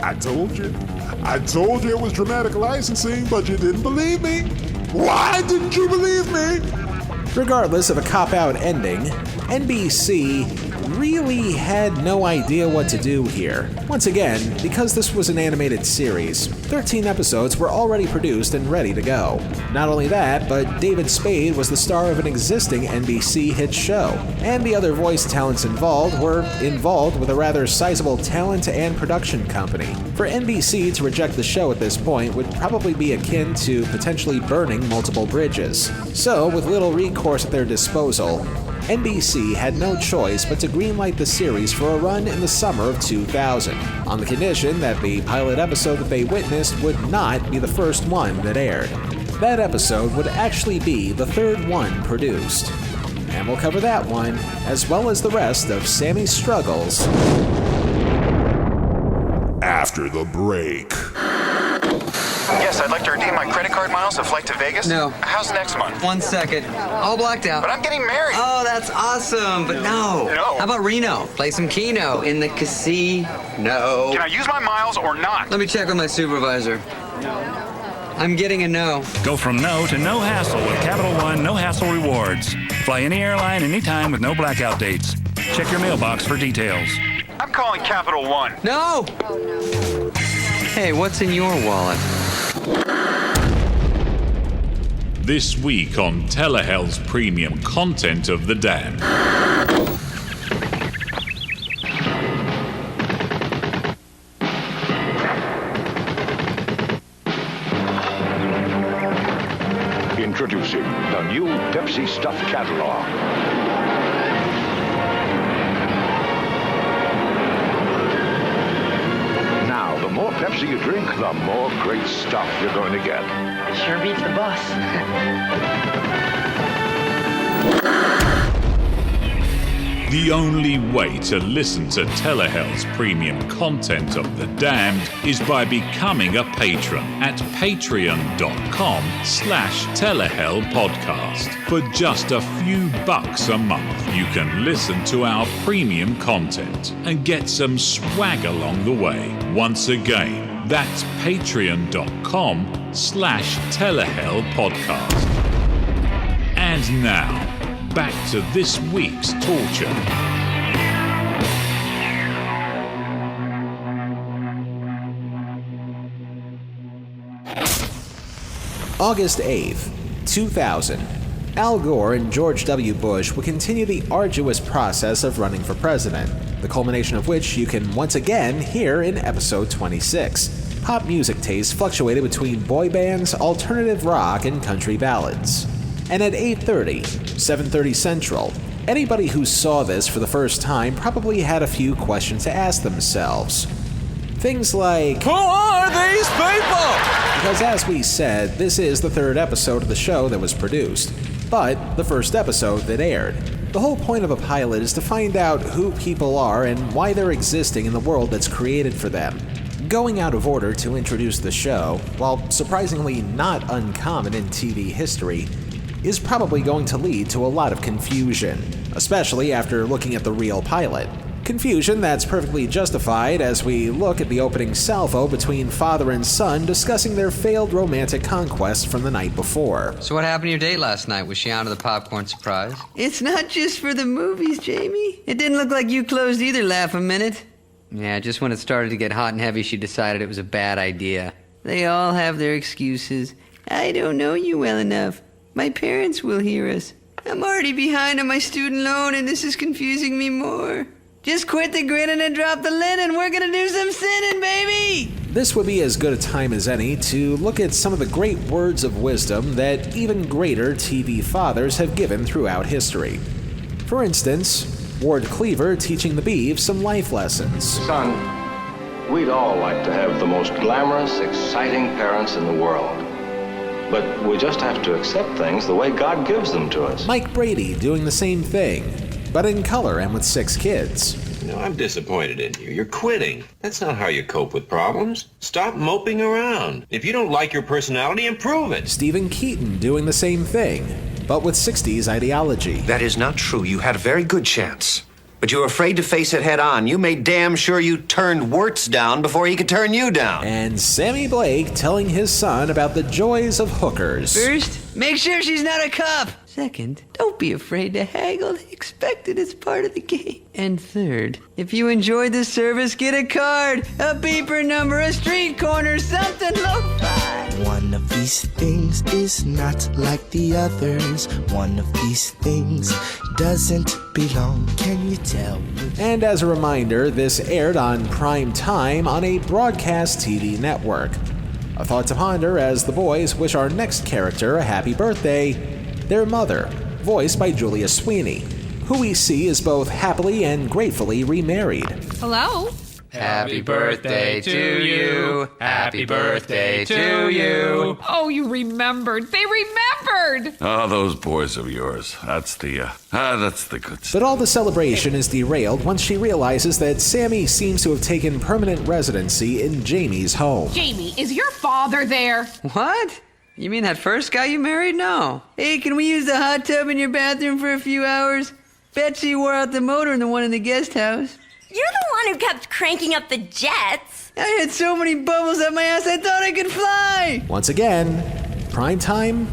I told you it was dramatic licensing, but you didn't believe me. Why didn't you believe me? Regardless of a cop-out ending, NBC really had no idea what to do here. Once again, because this was an animated series, 13 episodes were already produced and ready to go. Not only that, but David Spade was the star of an existing NBC hit show, and the other voice talents involved were involved with a rather sizable talent and production company. For NBC to reject the show at this point would probably be akin to potentially burning multiple bridges. So, with little recourse at their disposal, NBC had no choice but to greenlight the series for a run in the summer of 2000, on the condition that the pilot episode that they witnessed would not be the first one that aired. That episode would actually be the third one produced. And we'll cover that one, as well as the rest of Sammy's struggles, after the break. Yes, I'd like to redeem my credit card miles, a flight to Vegas. No. How's next month? 1 second. All blacked out. But I'm getting married. Oh, that's awesome, but no. No. How about Reno? Play some Keno in the casino. Can I use my miles or not? Let me check with my supervisor. I'm getting a no. Go from no to no hassle with Capital One No Hassle Rewards. Fly any airline anytime with no blackout dates. Check your mailbox for details. I'm calling Capital One. No! Hey, what's in your wallet? This week on Telehell's premium content of the Damned. Introducing the new Pepsi Stuff Catalog. Now, the more Pepsi you drink, the more great stuff you're going to get. Sure beats the bus. The only way to listen to Telehell's premium content of The Damned is by becoming a patron at patreon.com/telehellpodcast. For just a few bucks a month, you can listen to our premium content and get some swag along the way. Once again, that's patreon.com/telehellpodcast. And now, back to this week's torture. August 8th, 2000. Al Gore and George W. Bush would continue the arduous process of running for president, the culmination of which you can once again hear in episode 26. Pop music tastes fluctuated between boy bands, alternative rock, and country ballads. And at 8:30, 7:30 Central, anybody who saw this for the first time probably had a few questions to ask themselves. Things like, who are these people? Because as we said, this is the third episode of the show that was produced, but the first episode that aired. The whole point of a pilot is to find out who people are and why they're existing in the world that's created for them. going out of order to introduce the show, while surprisingly not uncommon in TV history, is probably going to lead to a lot of confusion, especially after looking at the real pilot. Confusion that's perfectly justified as we look at the opening salvo between father and son discussing their failed romantic conquest from the night before. So what happened to your date last night? Was she onto the popcorn surprise? It's not just for the movies, Jamie. It didn't look like you closed either laugh a minute. Yeah, just when it started to get hot and heavy, she decided it was a bad idea. They all have their excuses. I don't know you well enough. My parents will hear us. I'm already behind on my student loan, and this is confusing me more. Just quit the grinning and drop the linen. We're gonna do some sinning, baby! This would be as good a time as any to look at some of the great words of wisdom that even greater TV fathers have given throughout history. For instance, Ward Cleaver teaching the Beeve some life lessons. Son, we'd all like to have the most glamorous, exciting parents in the world. But we just have to accept things the way God gives them to us. Mike Brady doing the same thing, but in color and with 6 kids. I'm disappointed in you. You're quitting. That's not how you cope with problems. Stop moping around. If you don't like your personality, improve it. Stephen Keaton doing the same thing, but with 60s ideology. That is not true. You had a very good chance. But you were afraid to face it head on. You made damn sure you turned Wirtz down before he could turn you down. And Sammy Blake telling his son about the joys of hookers. First, make sure she's not a cop. Second, don't be afraid to haggle. Expect it as part of the game. And third, if you enjoyed the service, get a card, a beeper number, a street corner, something lo-fi. One of these things is not like the others. One of these things doesn't belong. Can you tell? And as a reminder, this aired on prime time on a broadcast TV network. A thought to ponder as the boys wish our next character a happy birthday, their mother, voiced by Julia Sweeney, who we see is both happily and gratefully remarried. Hello? Happy birthday to you. Happy birthday to you. Oh, you remembered. They remembered. Oh, those boys of yours. That's the good stuff. But all the celebration is derailed once she realizes that Sammy seems to have taken permanent residency in Jamie's home. Jamie, is your father there? What? You mean that first guy you married? No. Hey, can we use the hot tub in your bathroom for a few hours? Betsy wore out the motor in the one in the guest house. You're the one who kept cranking up the jets. I had so many bubbles up my ass I thought I could fly. Once again, primetime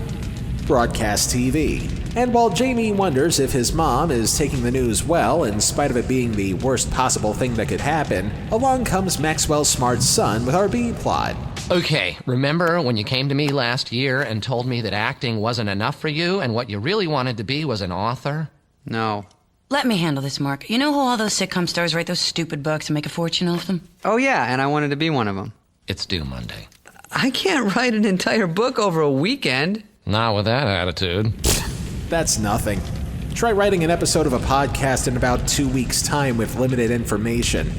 broadcast TV. And while Jamie wonders if his mom is taking the news well, in spite of it being the worst possible thing that could happen, along comes Maxwell Smart's son with our B-plot. Okay, remember when you came to me last year and told me that acting wasn't enough for you and what you really wanted to be was an author? No. Let me handle this, Mark. You know how all those sitcom stars write those stupid books and make a fortune off them? Oh yeah, and I wanted to be one of them. It's due Monday. I can't write an entire book over a weekend. Not with that attitude. That's nothing. Try writing an episode of a podcast in about 2 weeks' time with limited information.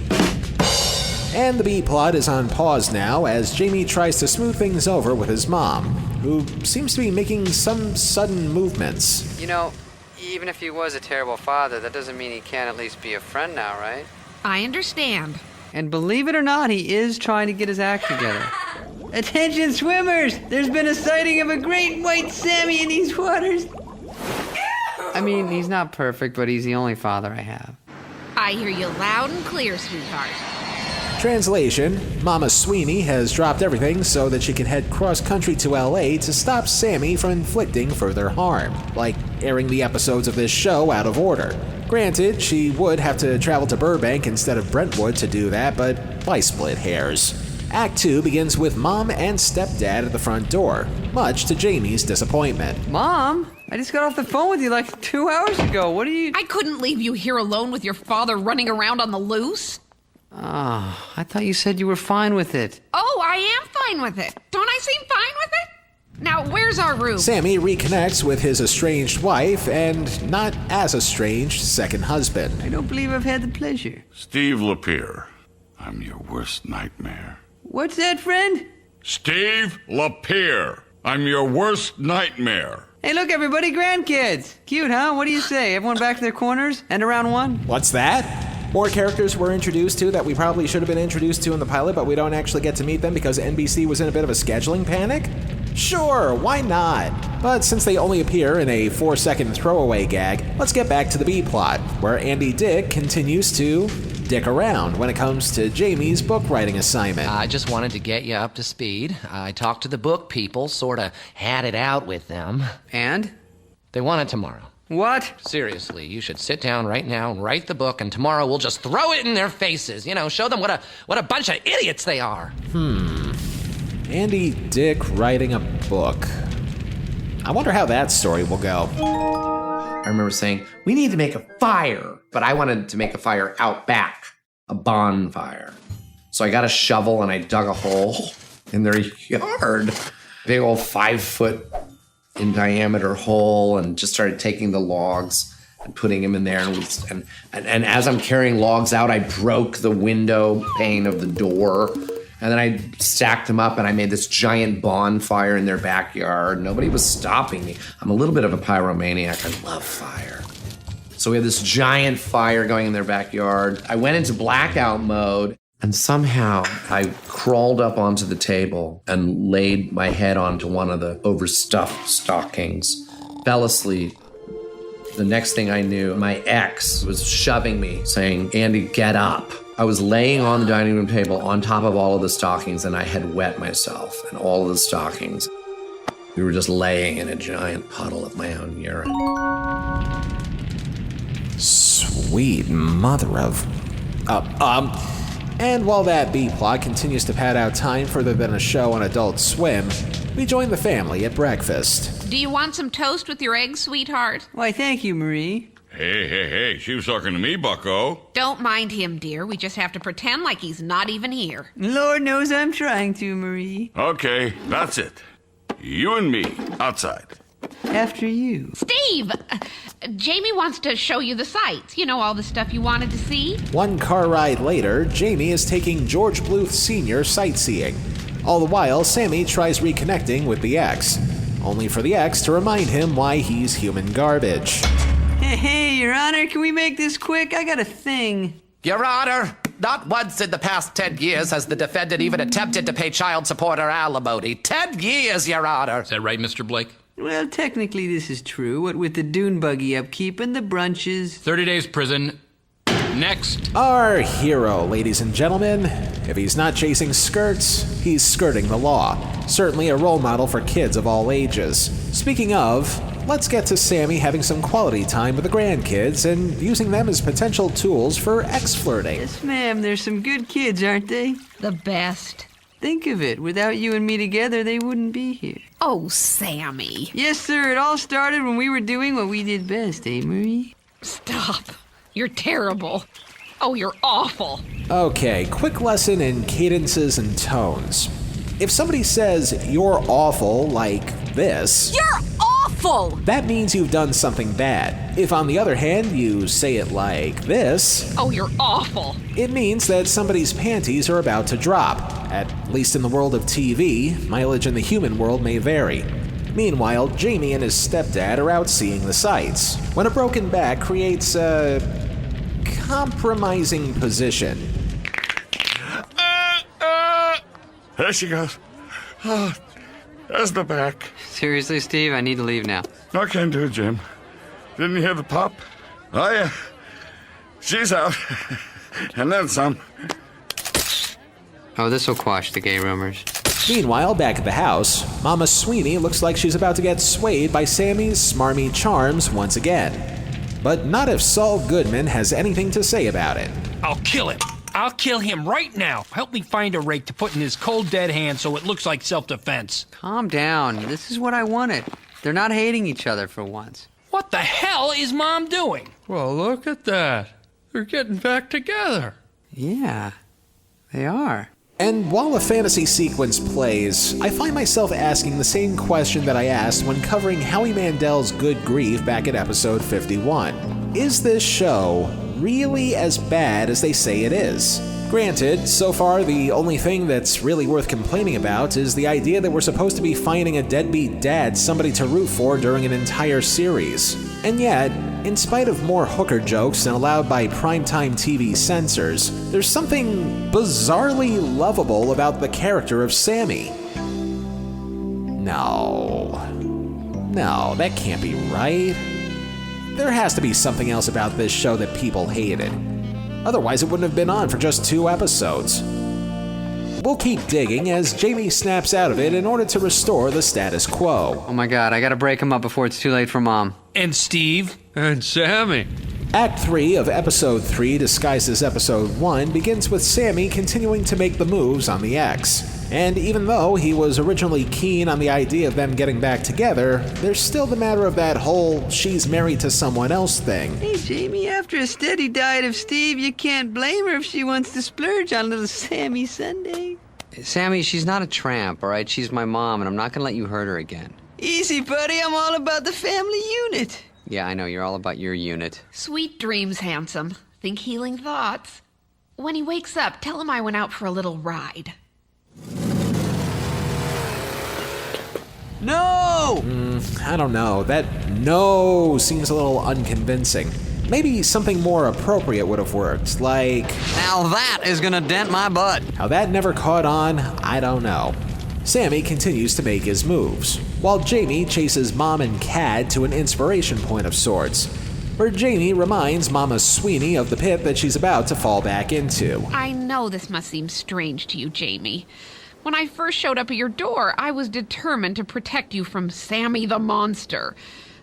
And the B-plot is on pause now as Jamie tries to smooth things over with his mom, who seems to be making some sudden movements. You know, even if he was a terrible father, that doesn't mean he can't at least be a friend now, right? I understand. And believe it or not, he is trying to get his act together. Attention swimmers! There's been a sighting of a great white Sammy in these waters. I mean, he's not perfect, but he's the only father I have. I hear you loud and clear, sweetheart. Translation, Mama Sweeney has dropped everything so that she can head cross-country to LA to stop Sammy from inflicting further harm, like airing the episodes of this show out of order. Granted, she would have to travel to Burbank instead of Brentwood to do that, but why split hairs? Act 2 begins with Mom and Stepdad at the front door, much to Jamie's disappointment. Mom? I just got off the phone with you like 2 hours ago. What are you... I couldn't leave you here alone with your father running around on the loose. Oh, I thought you said you were fine with it. Oh, I am fine with it. Don't I seem fine with it? Now, where's our room? Sammy reconnects with his estranged wife and not as estranged second husband. I don't believe I've had the pleasure. Steve Lapierre. I'm your worst nightmare. What's that, friend? Steve Lapierre. I'm your worst nightmare. Hey, look, everybody, grandkids. Cute, huh? What do you say? Everyone back to their corners and around one? What's that? More characters were introduced to that we probably should have been introduced to in the pilot, but we don't actually get to meet them because NBC was in a bit of a scheduling panic? Sure, why not? But since they only appear in a 4-second throwaway gag, let's get back to the B-plot, where Andy Dick continues to dick around when it comes to Jamie's book writing assignment. I just wanted to get you up to speed. I talked to the book people, sort of had it out with them. And? They want it tomorrow. What? Seriously, you should sit down right now and write the book, and tomorrow we'll just throw it in their faces. You know, show them what a bunch of idiots they are. Andy Dick writing a book. I wonder how that story will go. I remember saying, we need to make a fire, but I wanted to make a fire out back, a bonfire. So I got a shovel and I dug a hole in their yard, big old 5-foot in diameter hole, and just started taking the logs and putting them in there. And as I'm carrying logs out, I broke the window pane of the door. And then I stacked them up and I made this giant bonfire in their backyard. Nobody was stopping me. I'm a little bit of a pyromaniac. I love fire. So we had this giant fire going in their backyard. I went into blackout mode and somehow I crawled up onto the table and laid my head onto one of the overstuffed stockings, fell asleep. The next thing I knew, my ex was shoving me, saying, Andy, get up. I was laying on the dining room table on top of all of the stockings, and I had wet myself and all of the stockings. We were just laying in a giant puddle of my own urine. Sweet mother of... And while that B-plot continues to pad out time further than a show on Adult Swim, we join the family at breakfast. Do you want some toast with your eggs, sweetheart? Why, thank you, Marie. Hey, she was talking to me, bucko. Don't mind him, dear. We just have to pretend like he's not even here. Lord knows I'm trying to, Marie. Okay, that's it. You and me, outside. After you. Steve! Jamie wants to show you the sights. You know, all the stuff you wanted to see. One car ride later, Jamie is taking George Bluth Sr. sightseeing. All the while, Sammy tries reconnecting with the ex, only for the ex to remind him why he's human garbage. Hey, Your Honor, can we make this quick? I got a thing. Your Honor, not once in the past 10 years has the defendant even attempted to pay child support or alimony. 10 years, Your Honor. Is that right, Mr. Blake? Well, technically this is true. What with the dune buggy upkeep and the brunches. 30 days prison. Next. Our hero, ladies and gentlemen. If he's not chasing skirts, he's skirting the law. Certainly a role model for kids of all ages. Speaking of, let's get to Sammy having some quality time with the grandkids and using them as potential tools for ex-flirting. Yes, ma'am. There's some good kids, aren't they? The best. Think of it. Without you and me together, they wouldn't be here. Oh, Sammy. Yes, sir. It all started when we were doing what we did best, eh, Marie? Stop. You're terrible. Oh, you're awful. Okay, quick lesson in cadences and tones. If somebody says, you're awful, like this... You're awful! That means you've done something bad. If, on the other hand, you say it like this... Oh, you're awful. It means that somebody's panties are about to drop. At least in the world of TV, mileage in the human world may vary. Meanwhile, Jamie and his stepdad are out seeing the sights, when a broken back creates a compromising position. There she goes. Oh, there's the back. Seriously, Steve, I need to leave now. I can't do it, Jim. Didn't you hear the pop? Oh, yeah. She's out. And then some. Oh, this will quash the gay rumors. Meanwhile, back at the house, Mama Sweeney looks like she's about to get swayed by Sammy's smarmy charms once again. But not if Saul Goodman has anything to say about it. I'll kill him. I'll kill him right now. Help me find a rake to put in his cold, dead hand so it looks like self-defense. Calm down. This is what I wanted. They're not hating each other for once. What the hell is Mom doing? Well, look at that. They're getting back together. Yeah, they are. And while a fantasy sequence plays, I find myself asking the same question that I asked when covering Howie Mandel's Good Grief back at episode 51. Is this show really as bad as they say it is? Granted, so far the only thing that's really worth complaining about is the idea that we're supposed to be finding a deadbeat dad somebody to root for during an entire series. And yet, in spite of more hooker jokes than allowed by primetime TV censors, there's something bizarrely lovable about the character of Sammy. No, that can't be right. There has to be something else about this show that people hated. Otherwise, it wouldn't have been on for just 2 episodes. We'll keep digging as Jamie snaps out of it in order to restore the status quo. Oh my god, I gotta break him up before it's too late for Mom. And Steve. And Sammy. Act 3 of Episode 3, disguised as Episode 1, begins with Sammy continuing to make the moves on the X. And even though he was originally keen on the idea of them getting back together, there's still the matter of that whole she's married to someone else thing. Hey, Jamie, after a steady diet of Steve, you can't blame her if she wants to splurge on little Sammy Sunday. Sammy, she's not a tramp, alright? She's my mom, and I'm not gonna let you hurt her again. Easy, buddy. I'm all about the family unit. Yeah, I know, you're all about your unit. Sweet dreams, handsome. Think healing thoughts. When he wakes up, tell him I went out for a little ride. No! I don't know. That no seems a little unconvincing. Maybe something more appropriate would have worked, like... Now that is gonna dent my butt. How that never caught on, I don't know. Sammy continues to make his moves, while Jamie chases Mom and Cad to an inspiration point of sorts, where Jamie reminds Mama Sweeney of the pit that she's about to fall back into. I know this must seem strange to you, Jamie. When I first showed up at your door, I was determined to protect you from Sammy the monster.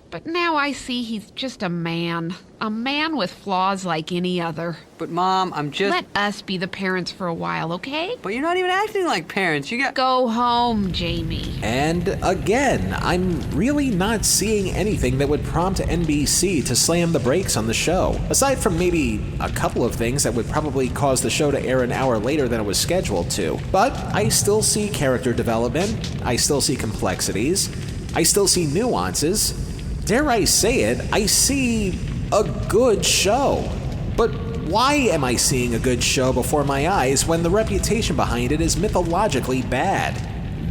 But now I see he's just a man with flaws like any other. But Mom, I'm just... Let us be the parents for a while, okay? But you're not even acting like parents, you got... Go home, Jamie. And again, I'm really not seeing anything that would prompt NBC to slam the brakes on the show, aside from maybe a couple of things that would probably cause the show to air an hour later than it was scheduled to. But I still see character development, I still see complexities, I still see nuances. Dare I say it, I see a good show. But why am I seeing a good show before my eyes when the reputation behind it is mythologically bad?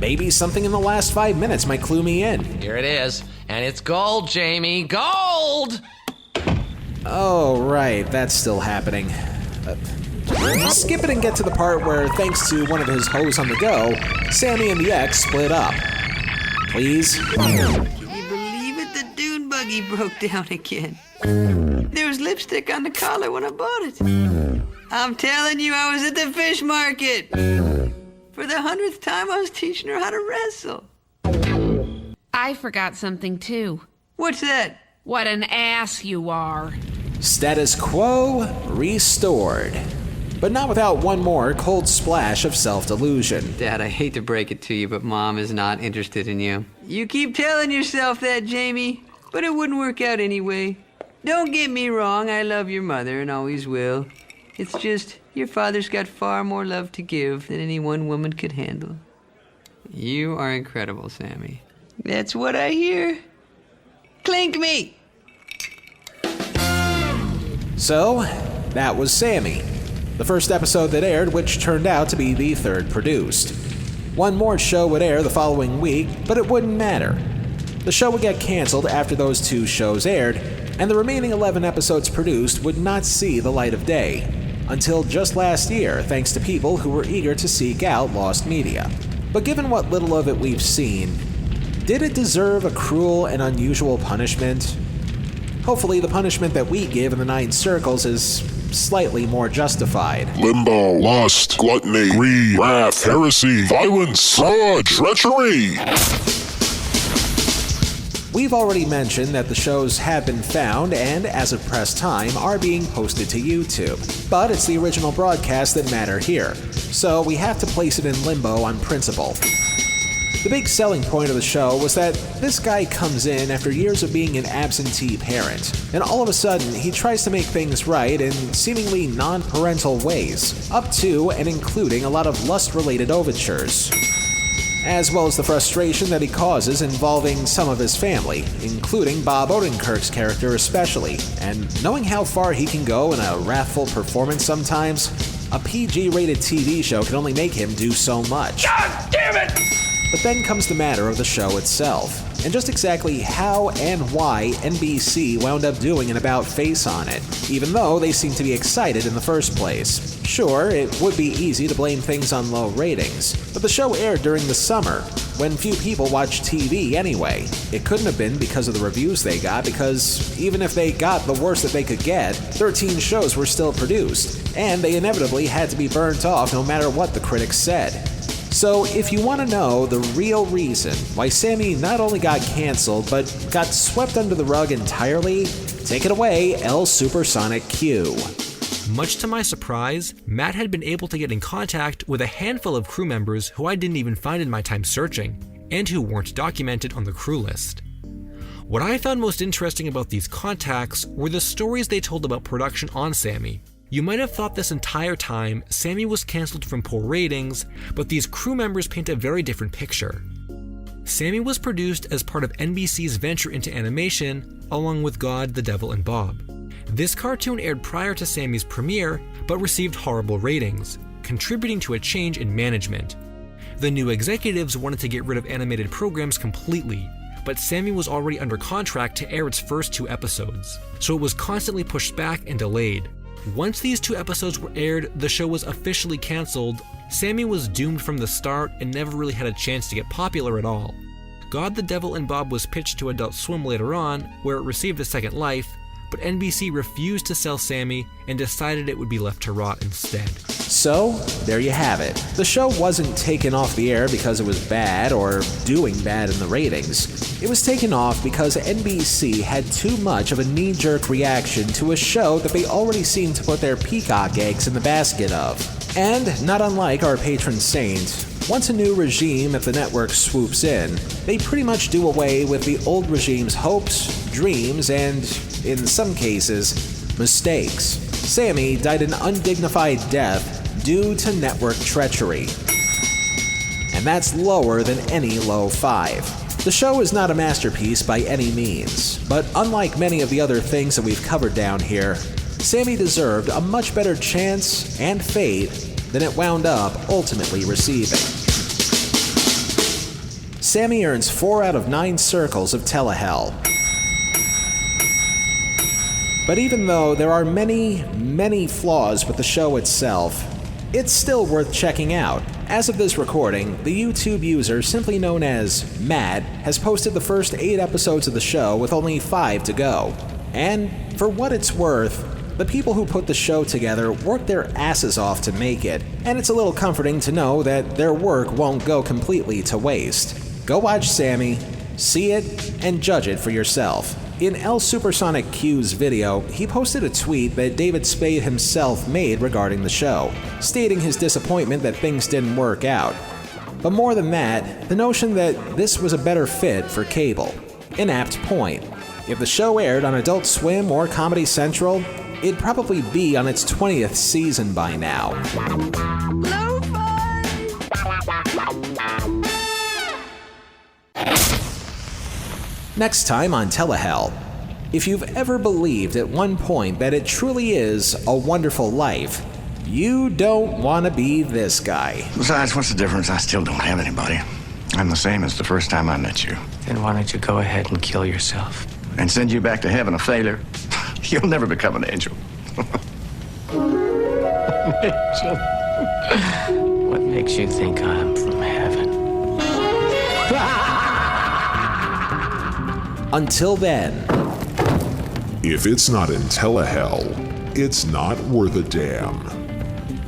Maybe something in the last 5 minutes might clue me in. Here it is, and it's gold, Jamie, gold! Oh, right, that's still happening. Skip it and get to the part where, thanks to one of his hoes on the go, Sammy and the X split up. Please? Buggy broke down again. There was lipstick on the collar when I bought it. I'm telling you, I was at the fish market. For the 100th time, I was teaching her how to wrestle. I forgot something too. What's that? What an ass you are. Status quo restored. But not without one more cold splash of self-delusion. Dad, I hate to break it to you, but Mom is not interested in you. You keep telling yourself that, Jamie. But it wouldn't work out anyway. Don't get me wrong, I love your mother and always will. It's just, your father's got far more love to give than any one woman could handle. You are incredible, Sammy. That's what I hear. Clink me! So, that was Sammy, the first episode that aired, which turned out to be the third produced. One more show would air the following week, but it wouldn't matter. The show would get canceled after those 2 shows aired, and the remaining 11 episodes produced would not see the light of day, until just last year, thanks to people who were eager to seek out lost media. But given what little of it we've seen, did it deserve a cruel and unusual punishment? Hopefully the punishment that we give in the 9 Circles is slightly more justified. Limbo, lust, gluttony, greed, wrath, heresy, violence, fraud, treachery. We've already mentioned that the shows have been found and, as of press time, are being posted to YouTube. But it's the original broadcasts that matter here, so we have to place it in limbo on principle. The big selling point of the show was that this guy comes in after years of being an absentee parent, and all of a sudden he tries to make things right in seemingly non-parental ways, up to and including a lot of lust-related overtures, as well as the frustration that he causes involving some of his family, including Bob Odenkirk's character especially. And knowing how far he can go in a wrathful performance sometimes, A PG-rated TV show can only make him do so much. God damn it! But then comes the matter of the show itself, and just exactly how and why NBC wound up doing an about-face on it, even though they seemed to be excited in the first place. Sure, it would be easy to blame things on low ratings, but the show aired during the summer, when few people watched TV anyway. It couldn't have been because of the reviews they got, because even if they got the worst that they could get, 13 shows were still produced, and they inevitably had to be burnt off no matter what the critics said. So if you want to know the real reason why Sammy not only got canceled, but got swept under the rug entirely, take it away, El Supersonic Q. Much to my surprise, Matt had been able to get in contact with a handful of crew members who I didn't even find in my time searching, and who weren't documented on the crew list. What I found most interesting about these contacts were the stories they told about production on Sammy. You might have thought this entire time Sammy was cancelled from poor ratings, but these crew members paint a very different picture. Sammy was produced as part of NBC's venture into animation, along with God, the Devil, and Bob. This cartoon aired prior to Sammy's premiere, but received horrible ratings, contributing to a change in management. The new executives wanted to get rid of animated programs completely, but Sammy was already under contract to air its first 2 episodes, so it was constantly pushed back and delayed. Once these 2 episodes were aired, the show was officially cancelled. Sammy was doomed from the start and never really had a chance to get popular at all. God, the Devil, and Bob was pitched to Adult Swim later on, where it received a second life, but NBC refused to sell Sammy and decided it would be left to rot instead. So, there you have it. The show wasn't taken off the air because it was bad or doing bad in the ratings. It was taken off because NBC had too much of a knee-jerk reaction to a show that they already seemed to put their peacock eggs in the basket of. And, not unlike our patron saint, once a new regime at the network swoops in, they pretty much do away with the old regime's hopes, dreams, and, in some cases, mistakes. Sammy died an undignified death due to network treachery. And that's lower than any low 5. The show is not a masterpiece by any means, but unlike many of the other things that we've covered down here, Sammy deserved a much better chance and fate than it wound up ultimately receiving. Sammy earns 4 out of 9 circles of telehell. But even though there are many flaws with the show itself, it's still worth checking out. As of this recording, the YouTube user simply known as Matt has posted the first 8 episodes of the show with only 5 to go. And for what it's worth, the people who put the show together worked their asses off to make it, and it's a little comforting to know that their work won't go completely to waste. Go watch Sammy, see it, and judge it for yourself. In El Supersonic Q's video, he posted a tweet that David Spade himself made regarding the show, stating his disappointment that things didn't work out. But more than that, the notion that this was a better fit for cable. An apt point. If the show aired on Adult Swim or Comedy Central, it'd probably be on its 20th season by now. Next time on Telehell. If you've ever believed at one point that it truly is a wonderful life, you don't want to be this guy. Besides, what's the difference? I still don't have anybody. I'm the same as the first time I met you. Then why don't you go ahead and kill yourself? And send you back to heaven a failure? You'll never become an angel. Angel? What makes you think I'm from heaven? Until then. If it's not in Telehell, it's not worth a damn.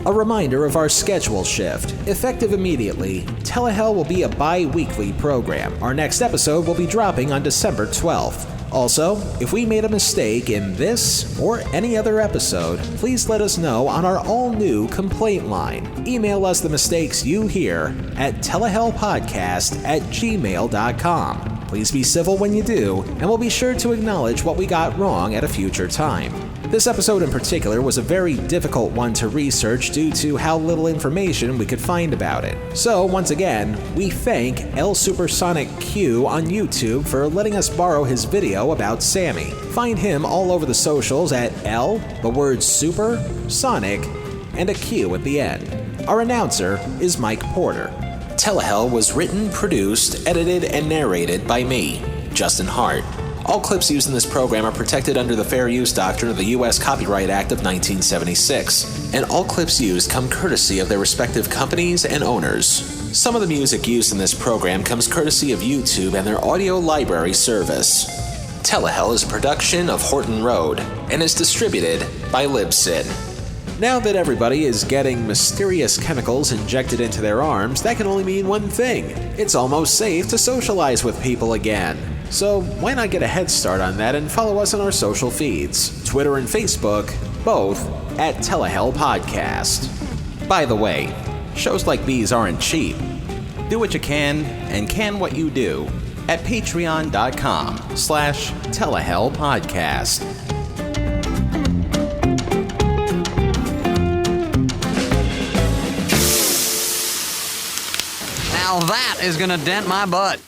A reminder of our schedule shift. Effective immediately, Telehell will be a bi-weekly program. Our next episode will be dropping on December 12th. Also, if we made a mistake in this or any other episode, please let us know on our all-new complaint line. Email us the mistakes you hear at telehellpodcast@gmail.com. Please be civil when you do, and we'll be sure to acknowledge what we got wrong at a future time. This episode in particular was a very difficult one to research due to how little information we could find about it. So once again, we thank El Supersonic Q on YouTube for letting us borrow his video about Sammy. Find him all over the socials at El, the word Super, Sonic, and a cue at the end. Our announcer is Mike Porter. Telehell was written, produced, edited, and narrated by me, Justin Hart. All clips used in this program are protected under the Fair Use Doctrine of the U.S. Copyright Act of 1976, and all clips used come courtesy of their respective companies and owners. Some of the music used in this program comes courtesy of YouTube and their audio library service. Telehell is a production of Horton Road and is distributed by Libsyn. Now that everybody is getting mysterious chemicals injected into their arms, that can only mean one thing. It's almost safe to socialize with people again. So why not get a head start on that and follow us on our social feeds, Twitter and Facebook, both at Telehell Podcast. By the way, shows like these aren't cheap. Do what you can and can what you do at patreon.com/Telehell Podcast. Now that is gonna dent my butt.